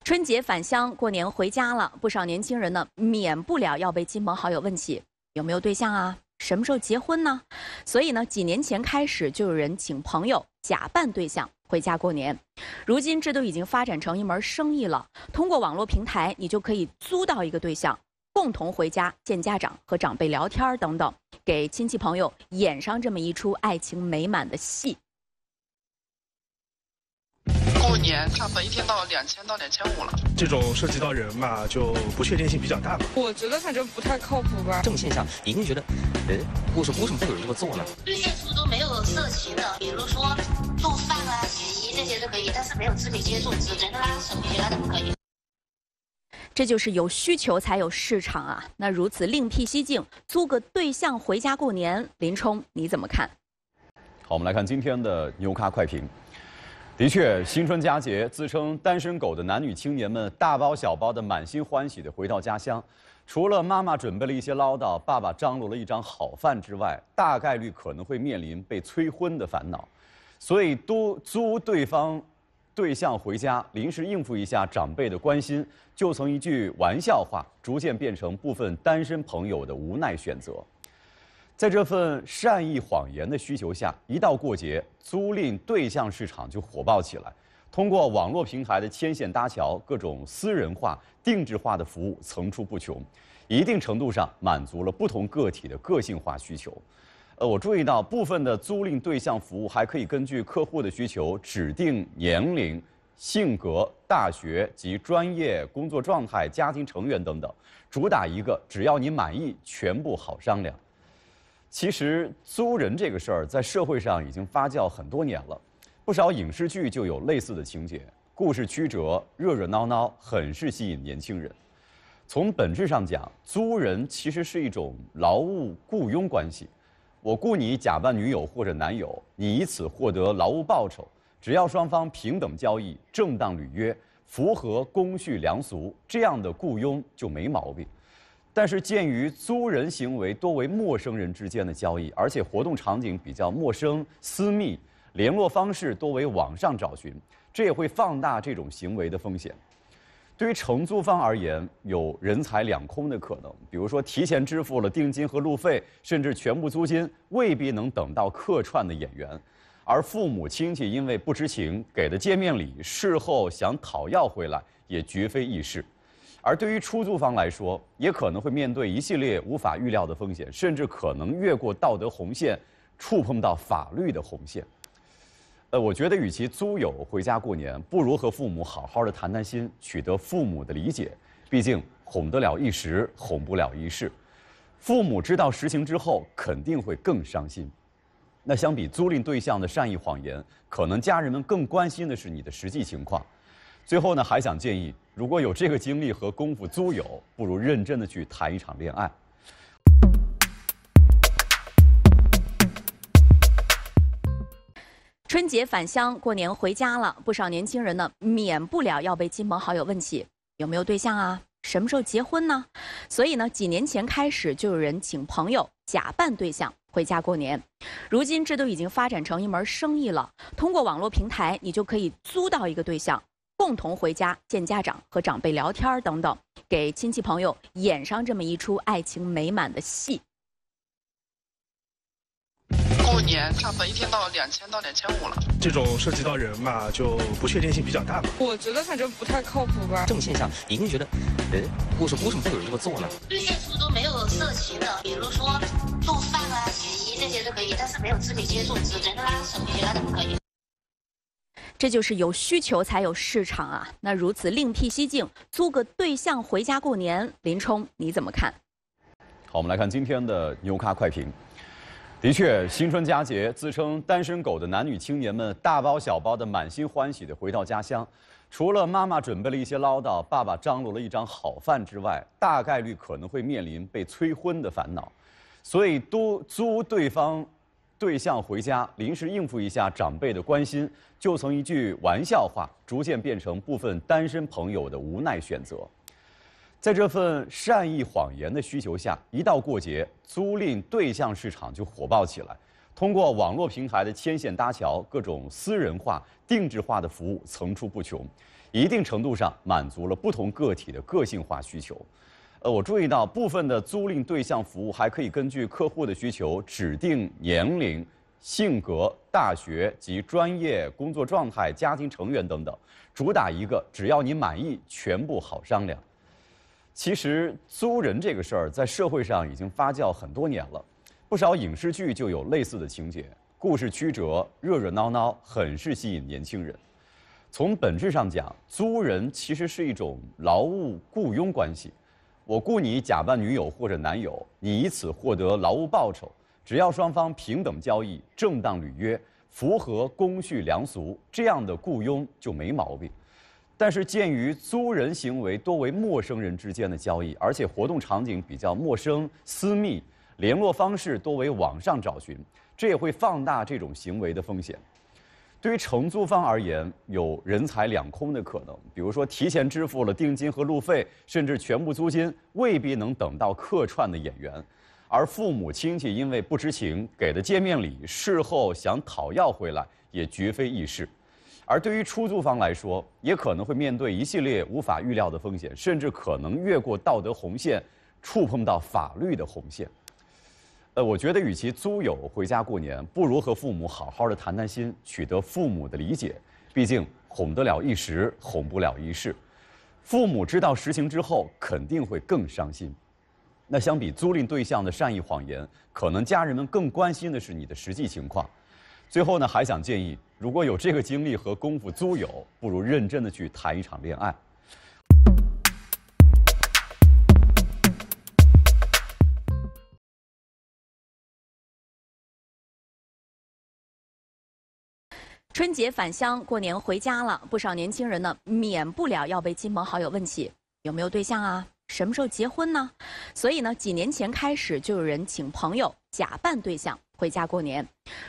春节返乡，过年回家了，不少年轻人呢，免不了要被亲朋好友问起有没有对象啊，什么时候结婚呢？所以呢，几年前开始就有人请朋友假扮对象回家过年。如今这都已经发展成一门生意了。通过网络平台，你就可以租到一个对象，共同回家见家长和长辈聊天等等，给亲戚朋友演上这么一出爱情美满的戏。过年差不多一天到2000到2500了。这种涉及到人嘛，就不确定性比较大吧。我觉得反正不太靠谱吧。这种现象，你一定觉得，为什么会有人这么做呢？对象处都没有色情的，比如说做饭啊、洗衣这些都可以，但是没有肢体接触，只能拉手这些那都不可以。这就是有需求才有市场啊！那如此另辟蹊径，租个对象回家过年，林冲你怎么看？好，我们来看今天的牛咖快评。的确，新春佳节，自称单身狗的男女青年们大包小包的满心欢喜地回到家乡，除了妈妈准备了一些唠叨，爸爸张罗了一张好饭之外，大概率可能会面临被催婚的烦恼，所以都租对象回家，临时应付一下长辈的关心，就从一句玩笑话，逐渐变成部分单身朋友的无奈选择。在这份善意谎言的需求下，一到过节，租赁对象市场就火爆起来。通过网络平台的牵线搭桥，各种私人化、定制化的服务层出不穷，一定程度上满足了不同个体的个性化需求。我注意到部分的租赁对象服务还可以根据客户的需求指定年龄、性格、大学及专业、工作状态、家庭成员等等，主打一个只要你满意，全部好商量。其实租人这个事儿在社会上已经发酵很多年了，不少影视剧就有类似的情节，故事曲折、热热闹闹，很是吸引年轻人。从本质上讲，租人其实是一种劳务雇佣关系，我雇你假扮女友或者男友，你以此获得劳务报酬，只要双方平等交易、正当履约，符合公序良俗，这样的雇佣就没毛病。但是，鉴于租人行为多为陌生人之间的交易，而且活动场景比较陌生、私密，联络方式多为网上找寻，这也会放大这种行为的风险。对于承租方而言，有人财两空的可能，比如说提前支付了定金和路费，甚至全部租金，未必能等到客串的演员，而父母亲戚因为不知情给的见面礼，事后想讨要回来，也绝非易事。而对于出租方来说，也可能会面对一系列无法预料的风险，甚至可能越过道德红线，触碰到法律的红线。我觉得与其租友回家过年，不如和父母好好的谈谈心，取得父母的理解。毕竟哄得了一时，哄不了一世。父母知道实情之后，肯定会更伤心。那相比租赁对象的善意谎言，可能家人们更关心的是你的实际情况。最后呢，还想建议，如果有这个精力和功夫租友，不如认真的去谈一场恋爱。春节返乡，过年回家了，不少年轻人呢，免不了要被亲朋好友问起有没有对象啊，什么时候结婚呢？所以呢，几年前开始就有人请朋友假扮对象回家过年。如今这都已经发展成一门生意了。通过网络平台，你就可以租到一个对象，共同回家见家长和长辈聊天等等，给亲戚朋友演上这么一出爱情美满的戏。过年差不多一天到2000到2500了。这种涉及到人嘛，就不确定性比较大吧。我觉得反正不太靠谱吧。这种现象，你一定觉得，为什么会有人这么做呢？对象处都没有色情的，比如说做饭啊、洗衣这些都可以，但是没有肢体接触，只能拉手这些那都不可以。这就是有需求才有市场啊！那如此另辟蹊径，租个对象回家过年，林冲你怎么看？好，我们来看今天的牛咖快评。的确，新春佳节，自称单身狗的男女青年们大包小包的满心欢喜地回到家乡，除了妈妈准备了一些唠叨，爸爸张罗了一张好饭之外，大概率可能会面临被催婚的烦恼，所以都租对象回家，临时应付一下长辈的关心，就从一句玩笑话，逐渐变成部分单身朋友的无奈选择。在这份善意谎言的需求下，一到过节，租赁对象市场就火爆起来。通过网络平台的牵线搭桥，各种私人化、定制化的服务层出不穷，一定程度上满足了不同个体的个性化需求。我注意到部分的租赁对象服务还可以根据客户的需求指定年龄、性格、大学及专业、工作状态、家庭成员等等，主打一个只要你满意，全部好商量。其实租人这个事儿在社会上已经发酵很多年了，不少影视剧就有类似的情节，故事曲折、热热闹闹，很是吸引年轻人。从本质上讲，租人其实是一种劳务雇佣关系。我雇你假扮女友或者男友，你以此获得劳务报酬。只要双方平等交易、正当履约、符合公序良俗，这样的雇佣就没毛病。但是，鉴于租人行为多为陌生人之间的交易，而且活动场景比较陌生、私密，联络方式多为网上找寻，这也会放大这种行为的风险。对于承租方而言，有人财两空的可能，比如说提前支付了定金和路费，甚至全部租金，未必能等到客串的演员，而父母亲戚因为不知情给的见面礼，事后想讨要回来，也绝非易事。而对于出租方来说，也可能会面对一系列无法预料的风险，甚至可能越过道德红线，触碰到法律的红线。我觉得与其租友回家过年，不如和父母好好的谈谈心，取得父母的理解。毕竟哄得了一时，哄不了一世。父母知道实情之后，肯定会更伤心。那相比租赁对象的善意谎言，可能家人们更关心的是你的实际情况。最后呢，还想建议，如果有这个精力和功夫租友，不如认真的去谈一场恋爱。春节返乡过年回家了，不少年轻人呢免不了要被亲朋好友问起有没有对象啊，什么时候结婚呢？所以呢，几年前开始就有人请朋友假扮对象回家过年。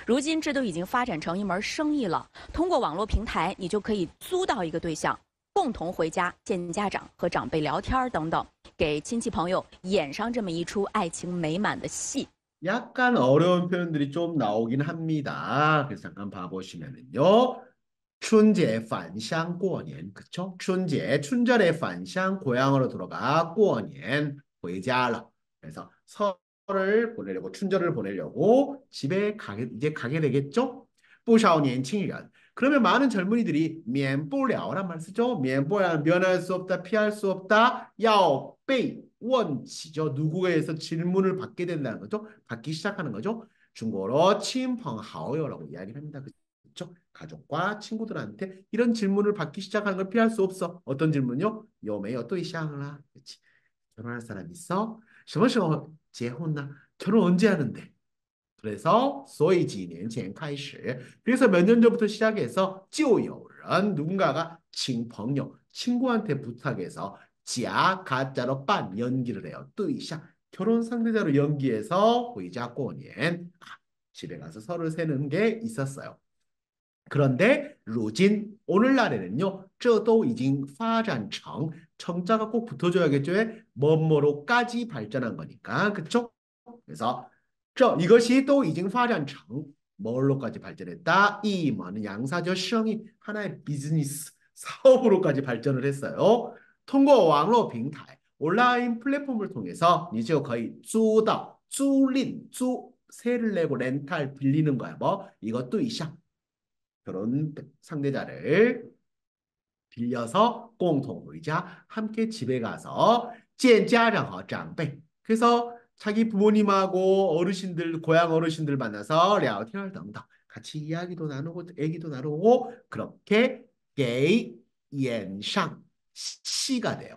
如今这都已经发展成一门生意了，通过网络平台，你就可以租到一个对象，共同回家见家长和长辈聊天等等，给亲戚朋友演上这么一出爱情美满的戏。 약간 어려운 표현들이 좀 나오긴 합니다. 그래서 잠깐 봐보시면은요. 춘제返乡 过年, 그쵸? 춘제, 춘절에 返乡, 고향으로 들어가 过年 回家了. 그래서 설을 보내려고, 춘절을 보내려고 집에 이제 가게 되겠죠? 不少年轻人. 그러면 많은 젊은이들이 免不了란 말 쓰죠? 免不了, 면할 수 없다, 피할 수 없다, 要被 원치죠. 누구에게서 질문을 받게 된다는 거죠. 받기 시작하는 거죠. 중국어로 친펑하오요라고 이야기를 합니다. 그렇죠? 가족과 친구들한테 이런 질문을 받기 시작하는 걸 피할 수 없어. 어떤 질문요? 有没有对象了? 그렇지. 결혼할 사람 있어? 什么时候结婚呢? 결혼 언제 하는데? 그래서 所以几年前开始 그래서 몇 년 전부터 시작해서 就有人 누군가가 请朋友 친구한테 부탁해서 자, 가짜로 빤 연기를 해요. 对象 결혼 상대자로 연기해서 回家过年 집에 가서 설을 세는 게 있었어요. 그런데 如今 오늘날에는요. 这都已经发展成 정자가 꼭 붙어줘야겠죠. 뭐뭐로까지 발전한 거니까. 그쵸? 그래서 이것이 또 已经发展成 뭘로까지 발전했다. 이 뭐는 양사죠. 시험이 하나의 비즈니스 사업으로까지 발전을 했어요. 通过网络平台 온라인 플랫폼을 통해서 이제 거의 租到 租赁 세를 내고 렌탈 빌리는 거야. 뭐 이거 对象 결혼 상대자를 빌려서 共同回家 함께 집에 가서 见家长和长辈 그래서 자기 부모님하고 어르신들 고향 어르신들 만나서 聊天等等 같이 이야기도 나누고 얘기도 나누고 그렇게 给演上 시가 돼요.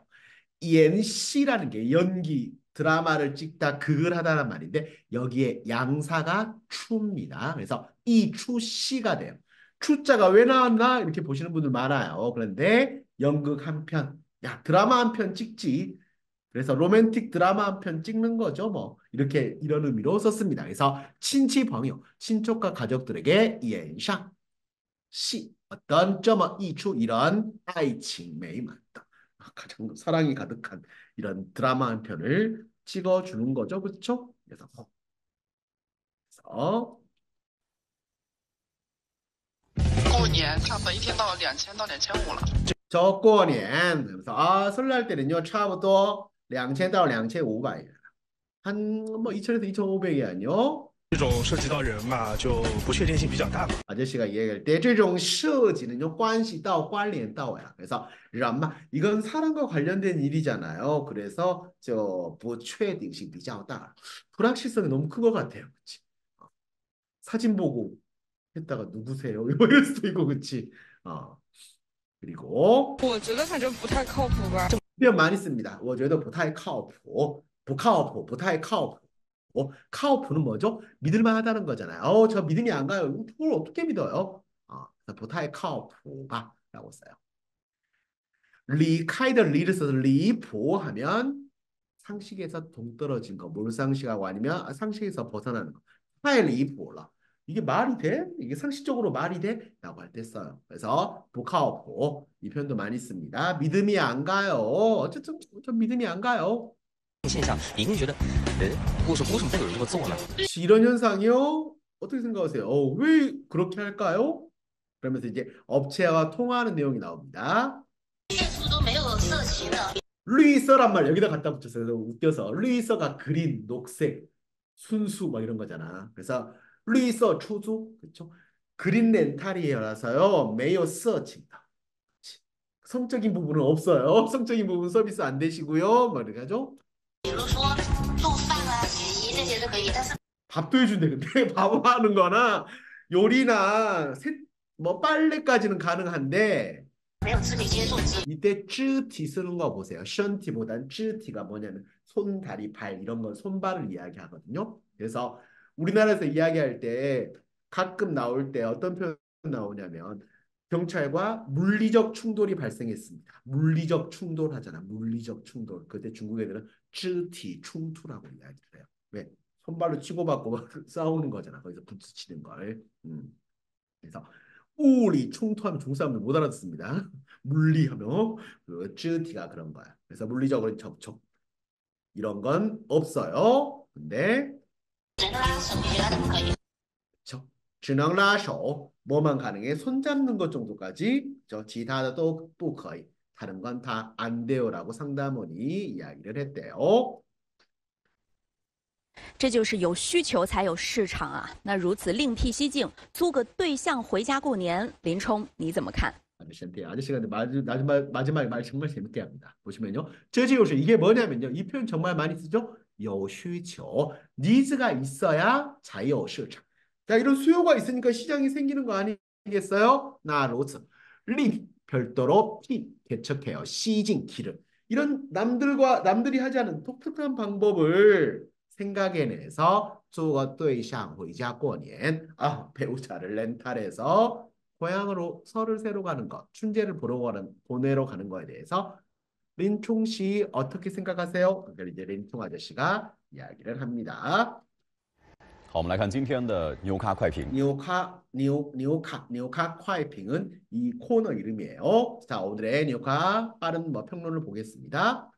연시라는 게 연기, 드라마를 찍다, 극을 하다란 말인데 여기에 양사가 추입니다. 그래서 이 추시가 돼요. 추자가 왜 나왔나 이렇게 보시는 분들 많아요. 그런데 연극 한 편, 야 드라마 한 편 찍지. 그래서 로맨틱 드라마 한 편 찍는 거죠. 뭐 이렇게 이런 의미로 썼습니다. 그래서 친치朋友, 친척과 가족들에게 연상, 시 어떤 점어 이추 이런 爱情美满的 가장 사랑이 가득한 이런 드라마 한 편을 찍어주는 거죠. 그렇죠? 그래서 过年差不多一天到2000到2500了。저 过年 그래서 설날 때는요, 차부터 2,000到2,500원. 한 뭐 2,000에서 2,500원이요. 这种涉及到人嘛，就不确定性比较大嘛。 아저씨가 얘기할 때, 这种涉及는요, 关系到,关联到야. 그래서 람마 이건 사람과 관련된 일이잖아요. 그래서 저 不确定性 比较大. 불확실성이 너무 큰 것 같아요. 그치? 사진 보고 했다가 누구세요? 이럴 수도 있고, 그치? 그리고 我觉得反正不太靠谱吧。 표현 많이 씁니다. 我觉得不太靠谱, 不靠谱, 不太靠谱. 카오프는 뭐죠? 믿을만하다는 거잖아요. 저 믿음이 안 가요. 그걸 어떻게 믿어요? 不太靠谱吧 라고 써요. 离开的 리를 써서 리포 하면 상식에서 동떨어진 거, 몰상식하고 아니면 상식에서 벗어나는 거. 太离谱了. 이게 말이 돼? 이게 상식적으로 말이 돼? 라고 할 때 써요. 그래서 不靠谱 이 표현도 많이 씁니다. 믿음이 안 가요. 어쨌든 저 믿음이 안 가요. 现象，你会觉得，为什么会有人这么做呢？ 이런 현상이요? 어떻게 생각하세요? 왜 그렇게 할까요? 그러면서 이제 업체와 통화하는 내용이 나옵니다. 列出都没有色情的， 루이서란 말 여기다 갖다 붙였어요. 그래서 웃겨서 루이서가 그린, 녹색, 순수 막 이런 거잖아. 그래서 루이서出租, 그렇죠? 그린 렌탈이라서요. 没有色情的. 성적인 부분은 없어요. 성적인 부분 서비스 안 되시고요. 뭐 이렇게 하죠. 比如说做饭啊、洗衣这些都可以，但是 밥도 해준대. 근데 밥하는 거나 요리나 뭐 빨래까지는 가능한데 没有肢体接触之 이때 쯔티 쓰는 거 보세요. 션티보단 쯔티가 뭐냐면 손, 다리, 발 이런 건 손발을 이야기하거든요. 그래서 우리나라에서 이야기할 때 가끔 나올 때 어떤 표현 나오냐면 경찰과 물리적 충돌이 발생했습니다. 물리적 충돌 하잖아. 물리적 충돌. 그때 중국 애들은 쯔티 충투라고 이야기를 해요. 왜? 손발로 치고받고 막 싸우는 거잖아. 거기서 부딪히는 걸. 그래서 우리 충투하면 중사람들 못 알아듣습니다. 물리하면 그 쯔티가 그런 거야. 그래서 물리적으로 접촉 이런 건 없어요. 근데 只能拉手，其他的不可以。 그렇죠? 只能拉手 뭐만 가능해? 손 잡는 것 정도까지. 저 기타도 또 거의 다른 건 다 안 돼요라고 상담원이 이야기를 했대요. 这就是有需求才有市场啊！那如此另辟蹊径，租个对象回家过年，林冲你怎么看？ 아저씨한테 아저씨가 마지막 말 정말 재밌게 합니다. 보시면요. 这就是 이게 뭐냐면요. 이 표현 정말 많이 쓰죠. 有需求 니즈가 있어야 才有市场. 자, 이런 수요가 있으니까 시장이 생기는 거 아니겠어요? 나 로즈 리 별도로 피 개척해요. 시징 길을. 이런 남들이 하지 않은 독특한 방법을 생각해내서 做个对象回家过年 배우자를 렌탈해서 고향으로 설을 새러 가는 것, 춘제를 보내러 가는 거에 대해서 린총 씨 어떻게 생각하세요? 그러니까 이제 린총 아저씨가 이야기를 합니다. 好，我们来看今天的牛咖快评。 뉴카快评은 이 코너 이름이에요. 자, 오늘의 뉴카 빠른 평론을 보겠습니다.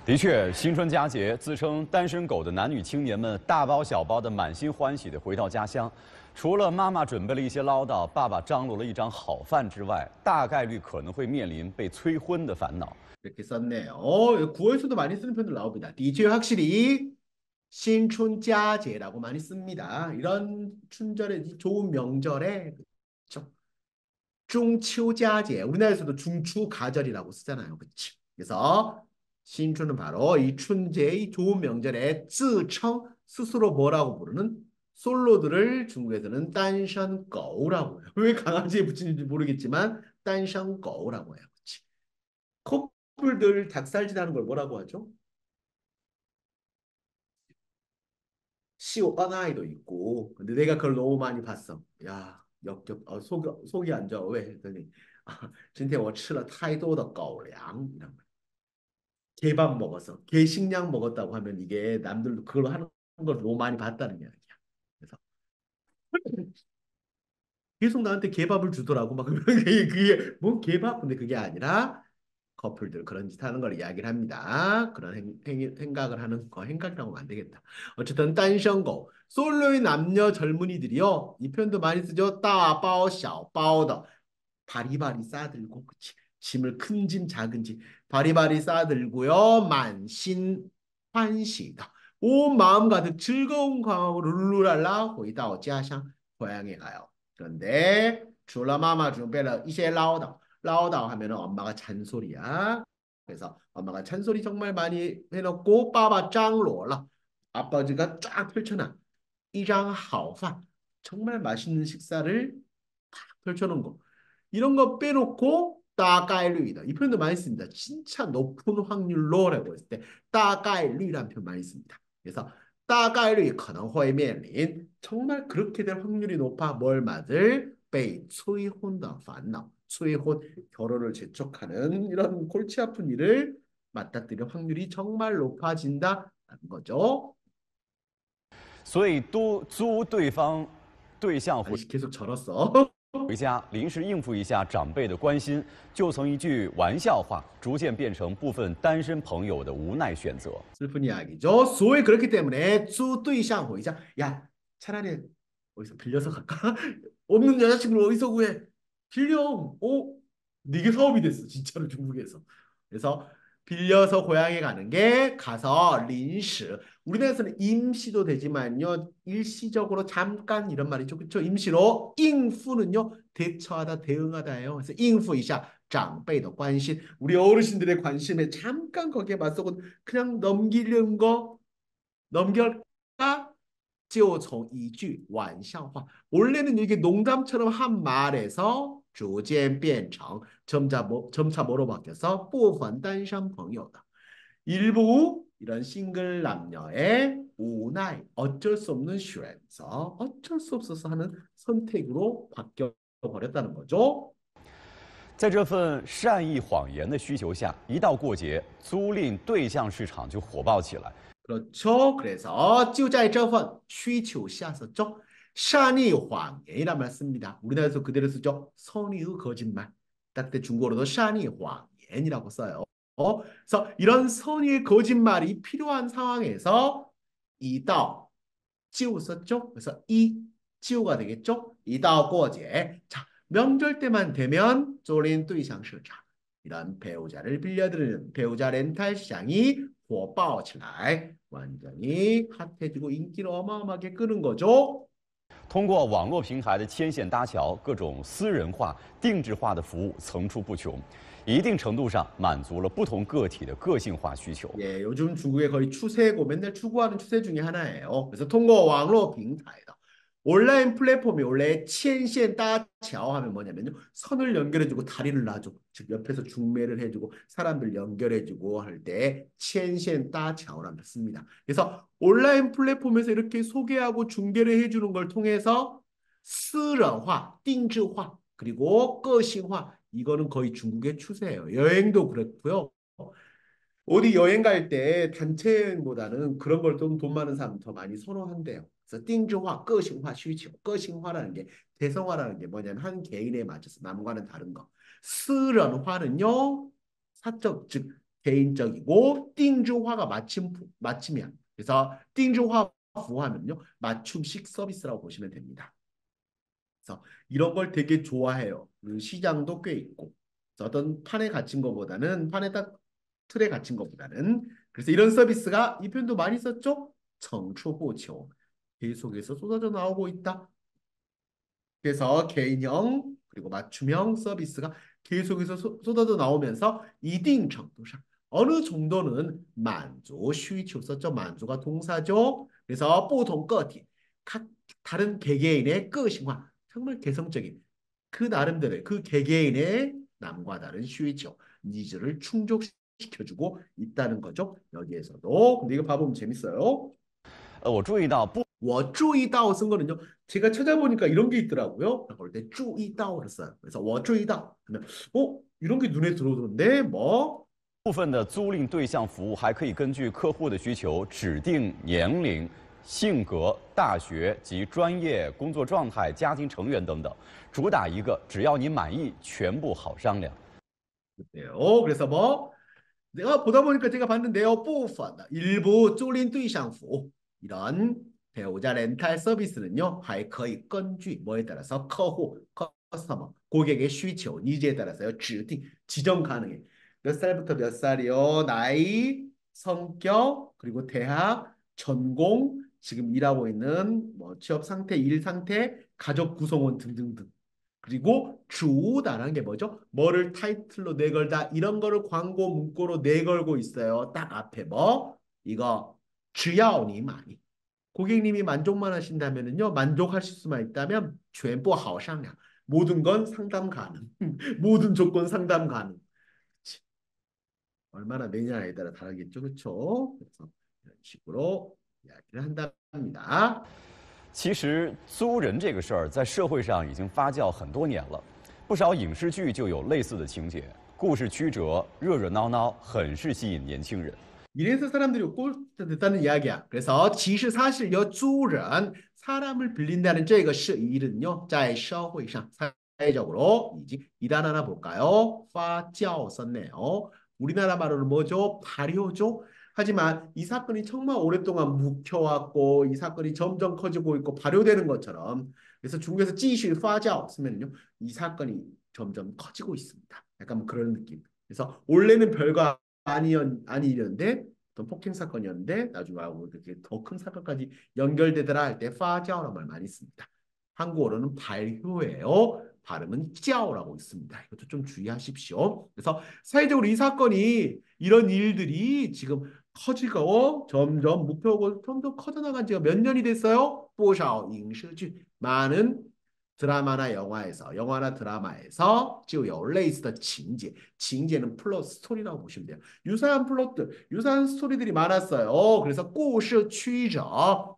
的确，新春佳节，自称单身狗的男女青年们大包小包的满心欢喜地回到家乡，除了妈妈准备了一些唠叨，爸爸张罗了一张好饭之外，大概率可能会面临被催婚的烦恼。 이렇게 썼네요. 구어에서도 많이 쓰는 표현들 나옵니다. 的确 확실히 신춘佳节라고 많이 씁니다. 이런 춘절에 좋은 명절에 그렇죠? 中秋佳节 우리나라에서도 중추가절이라고 쓰잖아요. 그렇죠? 그래서 신春은 바로 이 춘제의 좋은 명절에 自称 스스로 뭐라고 부르는 솔로들을 중국에서는 单身狗라고 해요. 왜 강아지에 붙이는지 모르겠지만 单身狗라고 해요. 그렇지? 커플들 닭살질 하는 걸 뭐라고 하죠? 시오빠나이도 있고. 근데 내가 그걸 너무 많이 봤어. 야, 속이 안 좋아. 왜? 했더니 今天我吃了太多的狗粮 이런 말. 개밥 먹어서 개식량 먹었다고 하면 이게 남들도 그걸 하는 걸 너무 많이 봤다는 이야기야. 그래서 계속 나한테 개밥을 주더라고. 막 그게 뭔 개밥? 근데 그게 아니라 커플들 그런 짓 하는 걸 이야기를 합니다. 그런 생각을 하는 거 행각이라고 하면 안 되겠다. 어쨌든 单身狗 솔로의 남녀 젊은이들이요. 이 표현도 많이 쓰죠. 大包小包的 바리바리 싸들고 그치? 짐을 큰 짐, 작은 짐 바리바리 싸들고요. 만신 환시다. 온 마음 가득 즐거운 마음으로 룰루랄라回到家乡 고향에 가요. 그런데 除了妈妈准备了一些唠叨 하면은 엄마가 잔소리야. 그래서 엄마가 잔소리 정말 많이 해놓고 빠바 짱로라. 아빠지가 쫙 펼쳐놔. 이장 하오판 정말 맛있는 식사를 딱 펼쳐놓은 거. 이런 거 빼놓고 따가일류이다. 이 표현도 많이 씁니다. 진짜 높은 확률로라고 했을 때 따가일류라는 표현 많이 씁니다. 그래서 따가일류 可能会面临 정말 그렇게 될 확률이 높아 뭘 맞을 被催婚的烦恼 催婚결혼을 재촉하는 이런 골치 아픈 일을 맞닥뜨릴 확률이 정말 높아진다는 거죠. 所以多租对方对象 아니, 계속 절었어. 回家临时应付一下长辈的关心，就从一句玩笑话逐渐变成部分单身朋友的无奈选择。 슬픈 이야기죠. 소위 그렇기 때문에 租对象 回家. 야, 차라리 어디서 빌려서 갈까? 없는 여자친구를 어디서 구해? 빌려. 네게 사업이 됐어. 진짜로 중국에서. 그래서 빌려서 고향에 가는 게 가서临时. 우리나라에서는 임시도 되지만요. 일시적으로 잠깐 이런 말이죠. 그렇죠? 임시로应付는요. 대처하다, 대응하다예요. 그래서 应付一下 长辈的 관심. 우리 어르신들의 관심에 잠깐 거기에 맞서고 그냥 넘기려는 거 넘길까? 就从一句玩笑话 원래는 이게 농담처럼 한 말에서 逐渐变成 점차 뭐로 바뀌어서 部分单身朋友的 일부 이런 싱글 남녀의 우나이 어쩔 수 없는 选择 어쩔 수 없어서 하는 선택으로 바뀌어 버렸다는 거죠. 在这份善意谎言的需求下，一到过节，租赁对象市场就火爆起来。 그렇죠. 그래서 就在这份需求下썼죠.善意谎言이란 말 씁니다. 우리나라에서 그대로 쓰죠. 선의의 거짓말. 그때 중국어로도 善意谎言이라고 써요. 그래서 이런 선의의 거짓말이 필요한 상황에서 一到 지우 썼죠. 그래서 지우가 되겠죠. 一到过节. 자, 명절 때만 되면 租赁对象市场 이런 배우자를 빌려드리는 배우자 렌탈 시장이 火爆起来 완전히 핫해지고 인기를 어마어마하게 끄는 거죠. 通过网络平台的牵线搭桥，各种私人化、定制化的服务层出不穷，一定程度上满足了不同个体的个性化需求。 예, 요즘 중국의 거의 추세고 맨날 추구하는 추세 중에 하나예요. 그래서 통고网络 平台的 온라인 플랫폼이 원래 牵线 搭桥 하면 뭐냐면요. 선을 연결해주고 다리를 놔줘. 즉 옆에서 중매를 해주고 사람들 연결해주고 할 때 牵线 搭桥라는 씁니다. 그래서 온라인 플랫폼에서 이렇게 소개하고 중개를 해주는 걸 통해서 私人化, 定制化 그리고 个性化 이거는 거의 중국의 추세예요. 여행도 그렇고요. 어디 여행 갈 때 단체 여행보다는 그런 걸 좀 돈 많은 사람 더 많이 선호한대요. 그래서 定制化, 个性化 需求, 个性化라는 게 대성화라는 게 뭐냐면 한 개인에 맞춰서 남과는 다른 거. 私人化는요 사적 즉 개인적이고 定制化가 맞춤이야. 그래서 定制化 부하면요 맞춤식 서비스라고 보시면 됩니다. 그래서 이런 걸 되게 좋아해요. 시장도 꽤 있고 어떤 판에 갇힌 것보다는 판에 딱 틀에 갇힌 것보다는 그래서 이런 서비스가 이 표현도 많이 썼죠. 层出不穷 계속해서 쏟아져 나오고 있다. 그래서 개인형 그리고 맞춤형 서비스가 계속해서 쏟아져 나오면서 一定程度上 어느 정도는 만족,需求썼죠. 만족가 동사죠. 그래서 不同个体 각 다른 개개인의 个性化 정말 개성적인 그 나름대로의 그 개개인의 남과 다른需求, 니즈를 충족시켜주고 있다는 거죠. 여기에서도. 근데 이거 봐보면 재밌어요. 我注意到不 我注意到 쓴 거는요. 제가 찾아보니까 이런 게 있더라고요. 그럴 때 注意到를 써요. 그래서 我注意到 하면 이런 게 눈에 들어오던데 뭐 部分的租赁对象服务还可以根据客户的需求指定年龄、性格、大学及专业、工作状态、家庭成员等等，主打一个只要你满意，全部好商量。 그래서 뭐 내가 보다 보니까 제가 봤는데요. 部分 일부 租赁对象服务 이런 배우자 렌탈 서비스는요. 还可以根据 뭐에 따라서 客户 커스터머, 고객의需求, 니즈에 따라서요. 指定, 지정 가능해. 몇 살부터 몇 살이요? 나이, 성격, 그리고 대학, 전공, 지금 일하고 있는 뭐 취업 상태, 일 상태, 가족 구성원 등등등. 그리고 주다라는 게 뭐죠? 뭐를 타이틀로 내걸다 이런 거를 광고 문구로 내걸고 있어요. 딱 앞에 뭐 이거 只要你 많이. 고객님이 만족만 하신다면은요, 만족하실 수만 있다면 全部好商量. 모든 건 상담 가능. 모든 조건 상담 가능. 그치? 얼마나 매냐에 따라 다르겠죠, 그렇죠? 그래서 이런 식으로 이야기를 한답니다. 其实租人这个事儿在社会上已经发酵很多年了，不少影视剧就有类似的情节，故事曲折，热热闹闹，很是吸引年轻人。 이래서 사람들이 꼴됐다는 이야기야. 그래서 其实사실요 租人 사람을 빌린다는 这个是 일은요 在社会上 사회적으로 이제 일단 하나 볼까요? 发酵 썼네요. 우리나라 말로는 뭐죠? 발효죠. 하지만 이 사건이 정말 오랫동안 묵혀왔고 이 사건이 점점 커지고 있고 발효되는 것처럼 그래서 중국에서 继续发酵 쓰면요 이 사건이 점점 커지고 있습니다. 약간 뭐 그런 느낌. 그래서 원래는 별거 아니었는데 어떤 폭행 사건이었는데 나중에 하고 이렇게 더 큰 사건까지 연결되더라 할 때 파자오라는 말 많이 씁니다. 한국어로는 발효예요. 발음은 짜오라고 있습니다. 이것도 좀 주의하십시오. 그래서 사회적으로 이 사건이 이런 일들이 지금 커지고 점점 목표고 점점 커져나간 지가 몇 년이 됐어요? 不少影视剧 많은 드라마나 영화나 드라마에서 就有类似的情节, 징제는 플롯 스토리라고 보시면 돼요. 유사한 플롯들, 유사한 스토리들이 많았어요. 그래서 故事曲折,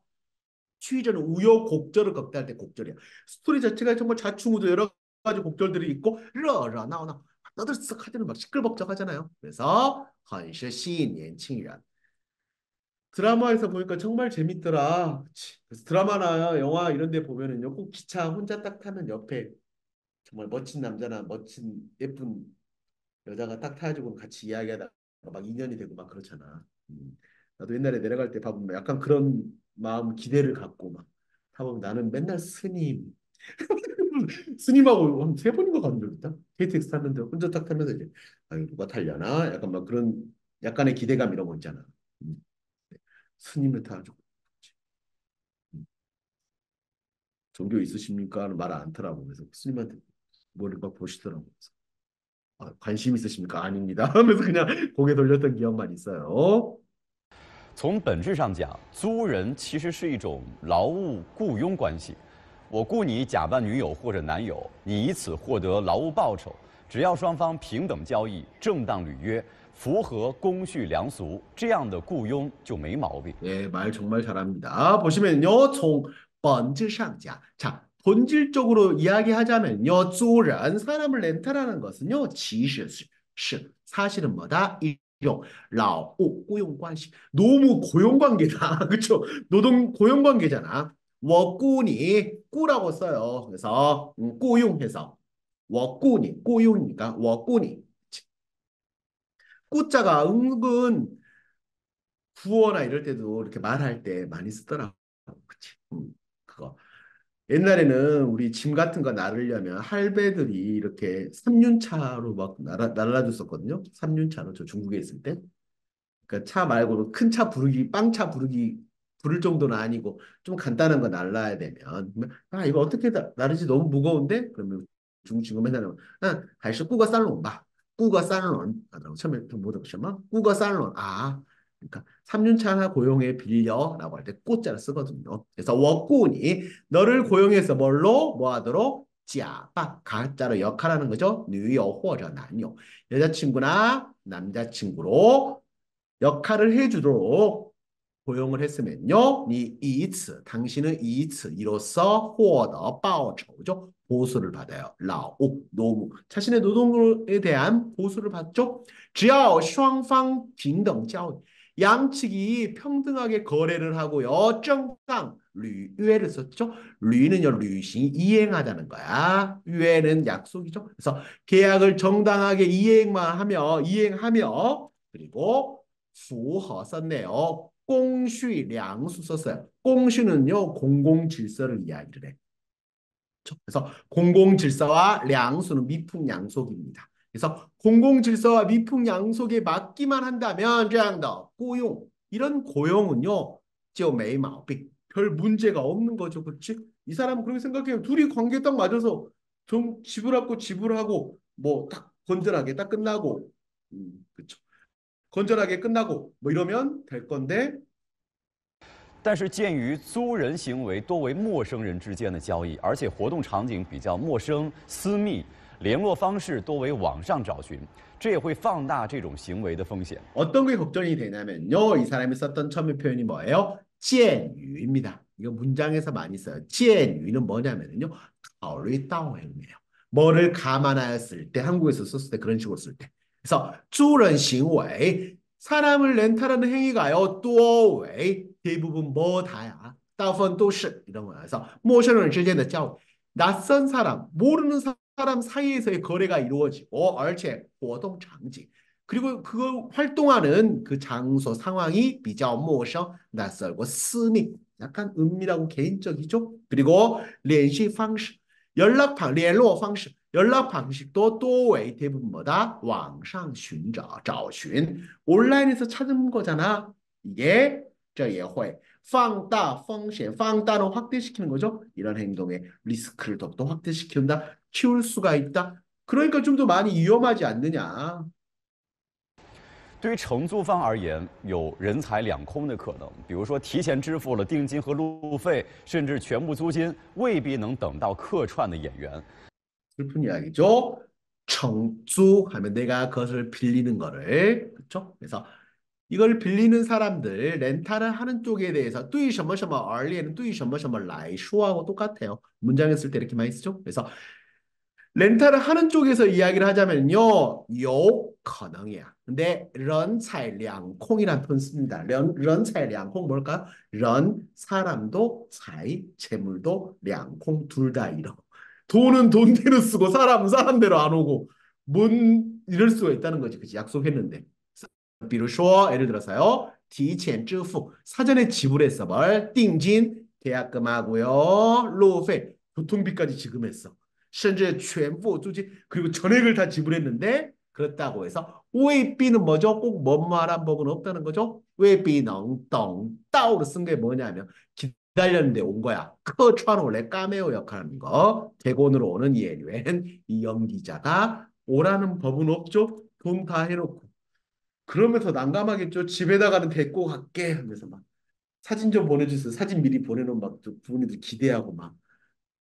취저는 우여곡절을 겪다 할 때 곡절이야. 스토리 자체가 정말 좌충우도 여러 가지 곡절들이 있고 러러 나오나 떠들썩하지는 막 시끌벅적하잖아요. 그래서 很是吸引年轻人. 드라마에서 보니까 정말 재밌더라. 그래서 드라마나 영화 이런 데 보면은요 꼭 기차 혼자 딱 타면 옆에 정말 멋진 남자나 멋진 예쁜 여자가 딱 타가지고 같이 이야기하다가 막 인연이 되고 막 그렇잖아. 나도 옛날에 내려갈 때 봐보면 약간 그런 마음 기대를 갖고 막 타보면 나는 맨날 스님하고 한 3번인가 간 적 있다. KTX 탔는데 혼자 딱 타면서 이제 아유 누가 타려나 약간 막 그런 약간의 기대감 이런 거 있잖아. 스님을 타가지고 종교 있으십니까? 하는 말 안 하더라고. 그래서 스님한테 머리 막 보시더라고. 아, 관심 있으십니까? 아닙니다. 하면서 그냥 고개 돌렸던 기억만 있어요. 从本质上讲，租人其实是一种劳务雇佣关系。我雇你假扮女友或者男友，你以此获得劳务报酬。只要双方平等交易、正当履约，符合公序良俗，这样的雇佣就没毛病。 네, 말 정말 잘합니다. 보시면요, 从本质上讲, 자, 본질적으로 이야기하자면요, 租人 사람을 렌탈하는 것은요, 其实是 사실은 뭐다? 이용, 劳务 고용관시, 노무 고용관계다, 그렇죠? 노동 고용관계잖아. 我雇你 꾸라고 써요. 그래서雇佣해서 我雇你 雇佣이니까 我雇你 꾸자가 은근 구어나 이럴 때도 이렇게 말할 때 많이 쓰더라고. 그치? 그거. 옛날에는 우리 짐 같은 거 나르려면 할배들이 이렇게 삼륜차로 막 날라줬었거든요. 삼륜차로 저 중국에 있을 때. 그러니까 차 말고는 큰 차 부르기, 빵차 부르기 부를 정도는 아니고 좀 간단한 거 날라야 되면 아 이거 어떻게 나르지 너무 무거운데? 그러면 중국 친구 맨날 아, 还是雇个三轮吧. 雇个三轮 하더라고. 처음에 못 들었지만 雇个三轮 아 그러니까 3년차 하나 고용해 빌려라고 할 때 꾸자를 쓰거든요. 그래서 我雇你 너를 고용해서 뭘로 뭐 하도록 假扮 가짜로 역할하는 거죠. 女友或者男友 여자친구나 남자친구로 역할을 해주도록 고용을 했으면요. 你以此 당신은 以此 이로써 获得报酬죠. 보수를 받아요. 劳务 노무 자신의 노동에 대한 보수를 받죠. 只要双方平等交易 양측이 평등하게 거래를 하고요. 正当 履约를 썼죠. 履는요 履行 이행하자는 거야. 约는 약속이죠. 그래서 계약을 정당하게 이행하며 그리고 符合 썼네요. 公序良俗 썼어요. 公序는요 공공질서를 이야기를 해. 그래서 공공질서와 량수는 미풍양속입니다. 그래서 공공질서와 미풍양속에 맞기만 한다면 这样的 고용 이런 고용은요 就没毛病별 문제가 없는 거죠. 그렇지? 이 사람은 그렇게 생각해요. 둘이 관계 딱 맞아서 좀 지불하고 뭐 딱 건전하게 딱 끝나고 그렇죠. 건전하게 끝나고 뭐 이러면 될 건데 但是，鉴于租人行为多为陌生人之间的交易，而且活动场景比较陌生、私密，联络方式多为网上找寻，这也会放大这种行为的风险。 어떤 게 걱정이 되냐면요. 이 사람이 썼던 처음에 표현이 뭐예요? 鉴于입니다. 이거 문장에서 많이 써요. 鉴于는 뭐냐면요. 考虑到의미예요. 뭐를 감안하였을 때, 한국에서 썼을 때 그런 식으로 쓸 때. 그래서 租人行为 사람을 렌탈하는 행위가요. 多为 대부분 뭐 다야. 大部分都是 이런 거야. 그래서 陌生人之间的交易 낯선 사람, 모르는 사람 사이에서의 거래가 이루어지고, 而且活动场景 그리고 그걸 활동하는 그 장소 상황이 比较陌生, 낯설고私密, 약간 은밀하고 개인적이죠. 그리고 联系方式 联络方式 연락 방식도 多为 대부분 뭐다? 网上寻找, 找寻 온라인에서 찾은 거잖아. 이게 这也会放大风险, 放大는 확대시키는 거죠. 이런 행동의 리스크를 더욱더 확대시킨다, 키울 수가 있다. 그러니까 좀 더 많이 위험하지 않느냐. 对于承租方而言，有人财两空的可能。比如说，提前支付了定金和路费，甚至全部租金，未必能等到客串的演员。 슬픈 이야기죠.承租하면 내가 그것을 빌리는 거를, 그렇죠? 그래서 이걸 빌리는 사람들, 렌탈을 하는 쪽에 대해서 对什么什么而言,对什么什么来说하고 똑같아요. 문장에 쓸 때 이렇게 많이 쓰죠. 그래서 렌탈을 하는 쪽에서 이야기를 하자면요, 有可能이야. 근데 人财两空이란 표현 씁니다. 人财两空 뭘까요? 人 사람도, 财 재물도, 两空둘 다 잃어. 돈은 돈대로 쓰고 사람은 사람대로 안 오고 이럴 수가 있다는 거지. 그치? 약속했는데. 比如说 예를 들어서요. 提前支付 사전에 지불했어. 뭘? 定金 계약금하고요. 路费 교통비까지 지급했어. 甚至全部 租金 그리고 전액을 다 지불했는데 그렇다고 해서 未必는 뭐죠? 꼭 뭐뭐하란 법은 없다는 거죠. 未必能等到로 쓴 게 뭐냐면 기다렸는데 온 거야.客串 원래 까메오 역할하는 거. 대본으로 오는演员, 이 연기자가 오라는 법은 없죠. 돈 다 해놓고. 그러면서 난감하겠죠. 집에다가는 데리고 갈게 하면서 막 사진 좀 보내주세요. 사진 미리 보내놓으면 막 부모님들 기대하고 막.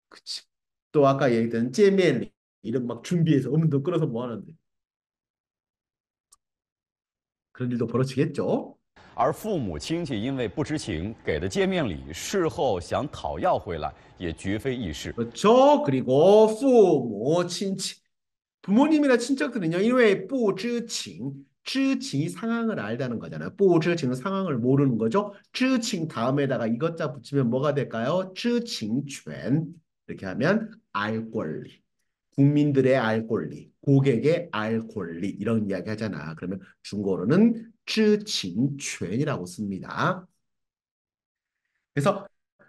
그치. 또 아까 얘기했던 见面礼 이런 막 준비해서 돈 끌어서 뭐 하는데. 그런 일도 벌어지겠죠. 而父母亲戚因为不知情给的见面礼，事后想讨要回来，也绝非易事。 그렇죠. 그리고 父母亲戚 부모님이나 친척들은요,因为 不知情 知情 상황을 알다는 거잖아요. 不知情 상황을 모르는 거죠. 知情 다음에다가 이것자 붙이면 뭐가 될까요? 知情权 이렇게 하면 알 권리. 국민들의 알 권리, 고객의 알 권리 이런 이야기 하잖아. 그러면 중국어로는 知情权이라고 씁니다. 그래서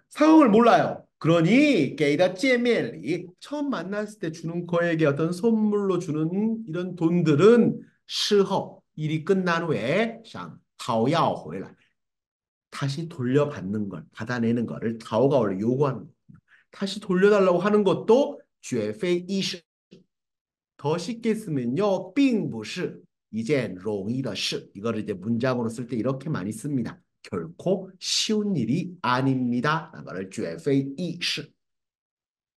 상황을 몰라요. 그러니 给的见面礼 처음 만났을 때 주는 거에게 어떤 선물로 주는 이런 돈들은 事后 일이 끝난 후에 想讨要回来 다시 돌려받는 걸, 받아내는 거를 讨가 원래 요구하는 거거든요. 다시 돌려달라고 하는 것도 绝非易事. 더 쉽게 쓰면요, 并不是一件容易的事. 이거를 이제 문장으로 쓸 때 이렇게 많이 씁니다. 결코 쉬운 일이 아닙니다. 이거를 绝非易事.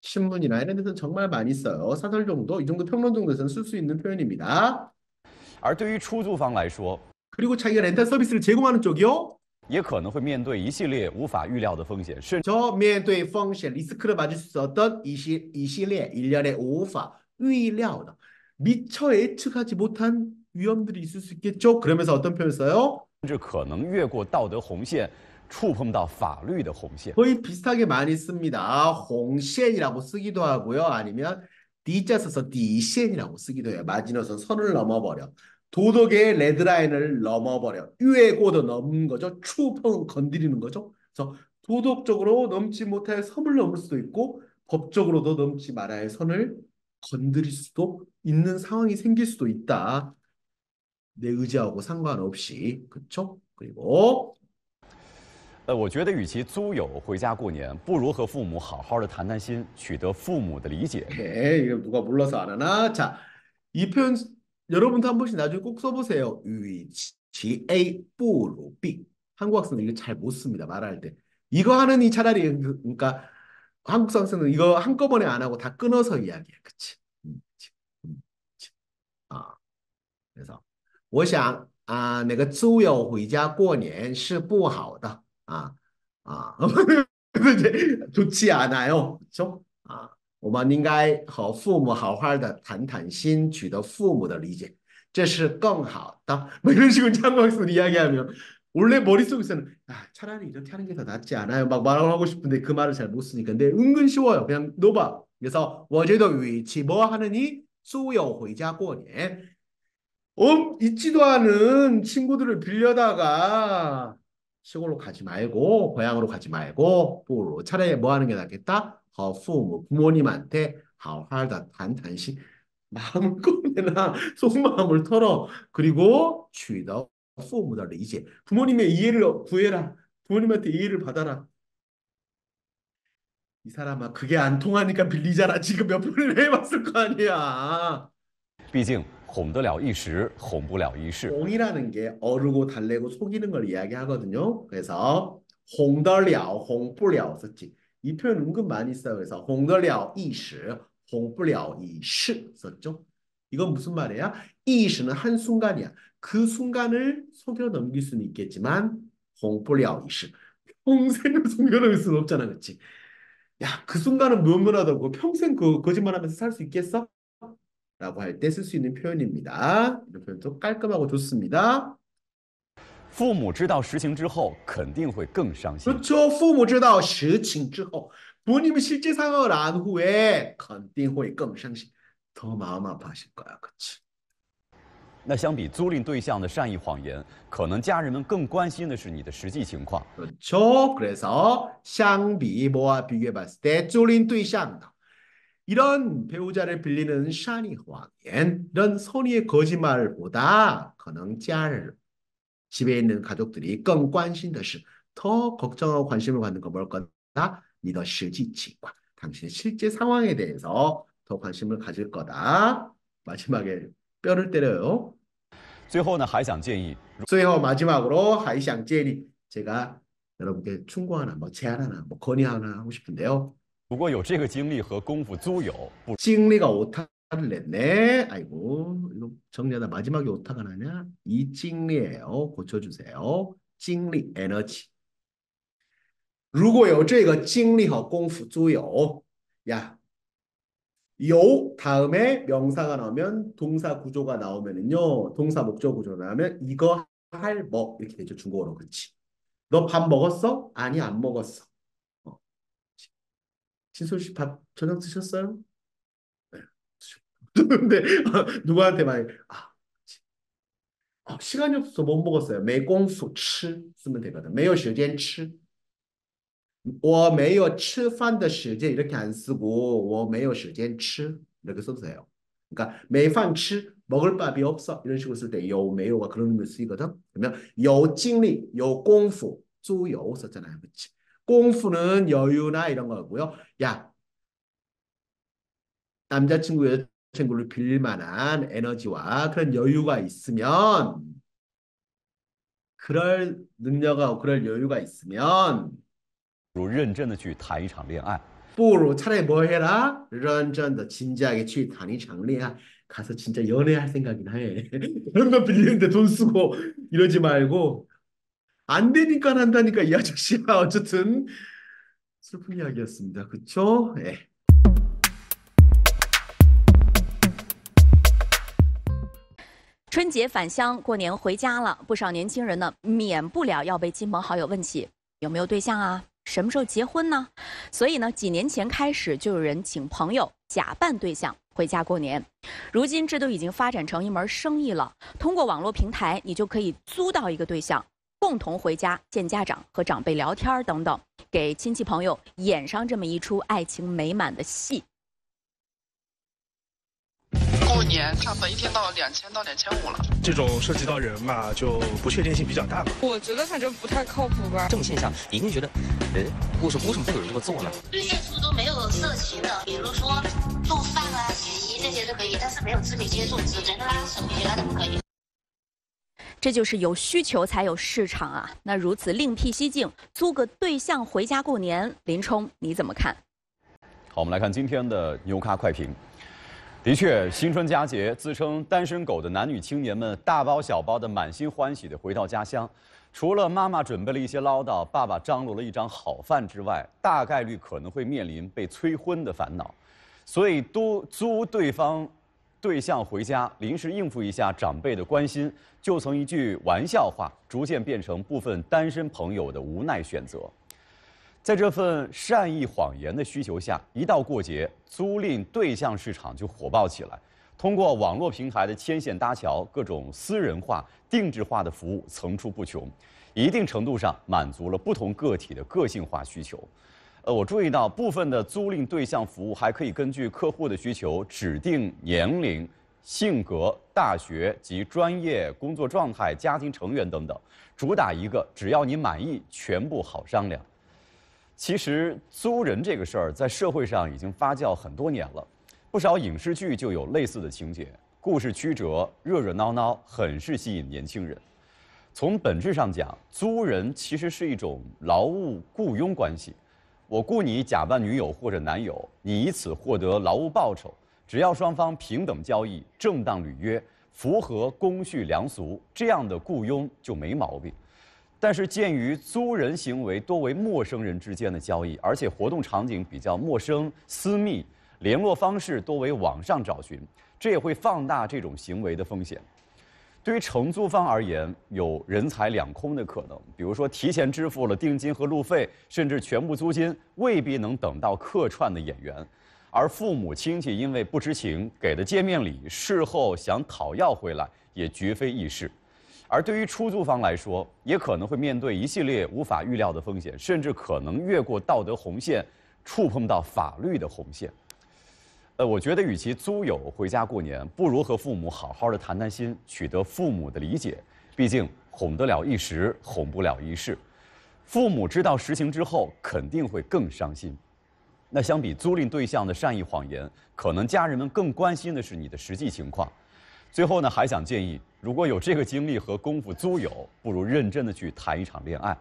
신문이나 이런 데서는 정말 많이 써요. 사설 정도, 이 정도 평론 정도에서는 쓸 수 있는 표현입니다. 而对于出租方来说， 그리고 자기가 렌탈 서비스를 제공하는 쪽이요. 也可能会面对一系列无法预料的风险，甚至 저 面对风险 리스크를 맞을 수 있었던 이系列 일련의 无法预料的 미처 예측하지 못한 위험들이 있을 수 있겠죠. 그러면서 어떤 표현을 써요? 可能越过道德红线，触碰到法律的红线。 거의 비슷하게 많이 씁니다. 홍센이라고 쓰기도 하고요. 아니면 D자 써서 디센이라고 쓰기도 해요. 마지노선 선을 넘어버려. 도덕의 레드라인을 넘어버려. 유해고도 넘는 거죠. 추碰건드리는 거죠. 그래서 도덕적으로 넘지 못할 선을 넘을 수도 있고 법적으로도 넘지 말아야 할 선을 건드릴 수도 있는 상황이 생길 수도 있다. 내 의지하고 상관없이. 그렇죠? 그리고 我觉得与其租友回家过年，不如和父母好好的谈谈心，取得父母的理解。 이거 누가 몰라서 안 하나? 자, 이 표현 여러분도 한 번씩 나중에 꼭 써보세요. 위치 A, 不如 B. 한국 학생은 이거 잘 못 씁니다. 말할 때. 이거 하느니 차라리 그러니까 한국 학생은 이거 한꺼번에 안 하고 다 끊어서 이야기해. 그치? 아, 그래서 我想那个租友回家过年是不好的 좋지 않아요. 그렇죠? 我们应该和父母好好的谈谈心，取得父母的理解，这是更好的. 뭐 이런 식으로 한국 학생 이야기하면 원래 머릿속에서는 차라리 이렇게 하는 게 더 낫지 않아요? 막 말을 하고 싶은데 그 말을 잘 못 쓰니까. 근데 은근 쉬워요. 그냥 넣어봐. 그래서 我觉得与其뭐 하느니 租友回家过年 있지도 않은 친구들을 빌려다가 시골로 가지 말고 고향으로 가지 말고 부로 차라리 뭐 하는 게 낫겠다? 부모님한테 好好的谈谈心 마음을 꺼내나 속마음을 털어. 그리고 取得父母的理解 부모님의 이해를 구해라. 부모님한테 이해를 받아라. 이 사람아 그게 안 통하니까 빌리잖아. 지금 몇 번을 해봤을 거 아니야. 毕竟哄得了一时，哄不了一世。 홍이라는 게 어르고 달래고 속이는 걸 이야기하거든요. 그래서 홍得了, 홍不了 썼지. 이 표현 은근 많이 써요. 그래서 홍得了一时, 홍不了一世 썼죠. 이건 무슨 말이야? 이시는 한순간이야. 그 순간을 속여 넘길 수는 있겠지만 홍不了一世 평생을 속여 넘길 수는 없잖아. 그렇지? 야, 그 순간은 무엇무엇하다고 평생 그 거짓말하면서 살 수 있겠어? 라고 할 때 쓸 수 있는 표현입니다. 이런 표현도 깔끔하고 좋습니다. 父母知道实情之后，肯定会更伤心。 그렇죠. 父母知道实情之后 부모님이 실제 상황을 안 후에 肯定会更伤心 더 마음 아파하실 거야. 그렇지? 那相比租赁对象的善意谎言，可能家人们更关心的是你的实际情况。 그렇죠. 그래서 相比 뭐와 비교해봤을 때租赁对象 이런 배우자를 빌리는 샤니谎言 이런 선의의 거짓말보다 可能家人 집에 있는 가족들이 更关心的是 더 걱정하고 관심을 갖는 거 뭘 거다? 你的实际情况 당신의 실제 상황에 대해서 더 관심을 가질 거다. 마지막에 뼈를 때려요. 最后呢，还想建议， 最后 마지막으로 还想建议 제가 여러분께 충고 하나, 뭐 제안 하나, 뭐 건의 하나 하고 싶은데요. 如果有这个精力和功夫租友，不 찡리가 오타를 냈네. 아이고, 이거 정리하다 마지막에 오타가 나냐? 이 찡리예요. 고쳐주세요. 찡리, 에너지. 如果有这个精力和功夫租友, 야, 요 다음에 명사가 나오면 동사 구조가 나오면은요, 동사 목적 구조가 나오면 이거 할 뭐 이렇게 되죠. 중국어로. 그렇지? 너 밥 먹었어? 아니, 안 먹었어. 진솔 씨 밥 저녁 드셨어요? 네. 근데 누구한테 막 시간이 없어서 못 먹었어요. 没工夫吃 쓰면 되거든. 没有时间吃. 我没有吃饭的时间 이렇게 안 쓰고 我没有时间吃 이렇게 써도 돼요. 그러니까 没饭吃 먹을 밥이 없어 이런 식으로 쓸 때 有没有가 그런 의미로 쓰이거든. 그러면 有精力有功夫 租有 썼잖아요. 그렇지?功夫는 여유나 이런 거고요. 야, 남자친구 여자친구를 빌릴 만한 에너지와 그런 여유가 있으면 그럴 능력하고 그럴 여유가 있으면 如认真的去谈一场恋爱。 不如 차라리 뭐 해라? 认真的 진지하게 去谈一场恋爱 가서 진짜 연애할 생각이나 해. 그런 거 빌리는데 돈 쓰고 이러지 말고 안 되니까 한다니까 이 아저씨야. 어쨌든 슬픈 이야기였습니다. 그쵸? 예. 春节返乡过年回家了，不少年轻人呢免不了要被亲朋好友问起有没有对象啊，什么时候结婚呢？所以呢，几年前开始就有人请朋友假扮对象回家过年。如今这都已经发展成一门生意了，通过网络平台，你就可以租到一个对象，共同回家见家长和长辈聊天等等，给亲戚朋友演上这么一出爱情美满的戏。过年差不多一天到2000到2500了。这种涉及到人嘛，就不确定性比较大吧。我觉得反正不太靠谱吧。这种现象，你一定觉得，为什么会有人这么做呢？对象是不是都没有色情的？比如说做饭啊、洗衣这些都可以，但是没有肢体接触，只能拉手，其他的不可以。这就是有需求才有市场啊！那如此另辟蹊径，租个对象回家过年，林冲你怎么看？好，我们来看今天的牛咖快评。的确，新春佳节，自称单身狗的男女青年们大包小包的满心欢喜地回到家乡，除了妈妈准备了一些唠叨，爸爸张罗了一张好饭之外，大概率可能会面临被催婚的烦恼，所以都租对象回家，临时应付一下长辈的关心，就从一句玩笑话，逐渐变成部分单身朋友的无奈选择。在这份善意谎言的需求下，一到过节，租赁对象市场就火爆起来。通过网络平台的牵线搭桥，各种私人化、定制化的服务层出不穷，一定程度上满足了不同个体的个性化需求。我注意到部分的租赁对象服务还可以根据客户的需求指定年龄、性格、大学及专业、工作状态、家庭成员等等，主打一个只要你满意，全部好商量。其实租人这个事儿在社会上已经发酵很多年了，不少影视剧就有类似的情节，故事曲折、热热闹闹，很是吸引年轻人。从本质上讲，租人其实是一种劳务雇佣关系。我雇你假扮女友或者男友，你以此获得劳务报酬。只要双方平等交易、正当履约、符合公序良俗，这样的雇佣就没毛病。但是，鉴于租人行为多为陌生人之间的交易，而且活动场景比较陌生、私密，联络方式多为网上找寻，这也会放大这种行为的风险。对于承租方而言，有人财两空的可能，比如说提前支付了定金和路费，甚至全部租金，未必能等到客串的演员。而父母亲戚因为不知情给的见面礼，事后想讨要回来，也绝非易事。而对于出租方来说，也可能会面对一系列无法预料的风险，甚至可能越过道德红线，触碰到法律的红线。我觉得与其租友回家过年，不如和父母好好的谈谈心，取得父母的理解。毕竟哄得了一时，哄不了一世。父母知道实情之后，肯定会更伤心。那相比租赁对象的善意谎言，可能家人们更关心的是你的实际情况。最后呢，还想建议，如果有这个精力和功夫租友，不如认真的去谈一场恋爱。